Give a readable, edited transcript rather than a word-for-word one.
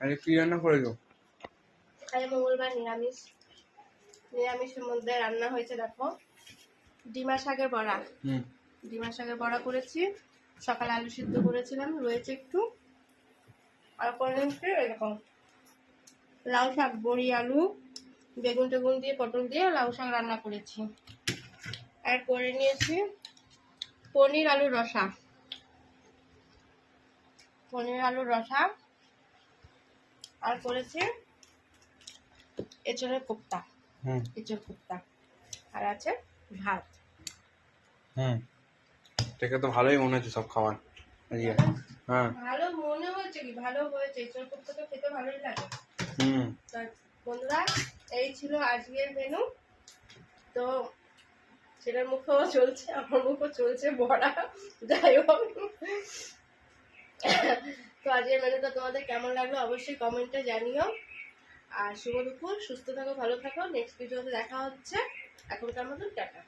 আরে কি রান্না করেছো? আজ মঙ্গলবার নিরামিষ। নিরামিষের মধ্যে রান্না হয়েছে দেখো ডিমা শাকের বড়া। ডিমা শাকের বড়া করেছি, সকালে আলু সিদ্ধ করেছিলাম রয়েছে একটু, আর করে নিচ্ছি এরকম লাউ শাক, বড়ি, আলু, বেগুন টেগুন দিয়ে পটল দিয়ে লাউ শাক রান্না করেছি। আর করে নিয়েছি পনির আলুর রসা। পনির আলুর রসা আর করেছি এঁচড়ের কোপ্তা। এঁচড় কোপ্তা আর আছে ভাত। দেখে তো ভালোই মনে হচ্ছে সব খাবার। হ্যাঁ ভালো মনে হয়েছে কি, ভালো হয়েছে। এঁচড় কোপ্তা তো খেতে ভালোই লাগে। বন্ধুরা এই ছিল আজকের মেনু। তো সেটার মুখেও চলছে, আমার মুখও চলছে বড়া। যাই হোক, তো আজকের মেনুটা তোমাদের কেমন লাগলো অবশ্যই কমেন্টে জানিও। আর শুভ দুপুর, সুস্থ থাকো, ভালো থাকো। নেক্সট ভিডিওতে দেখা হচ্ছে। এখনকার মতন টাটা।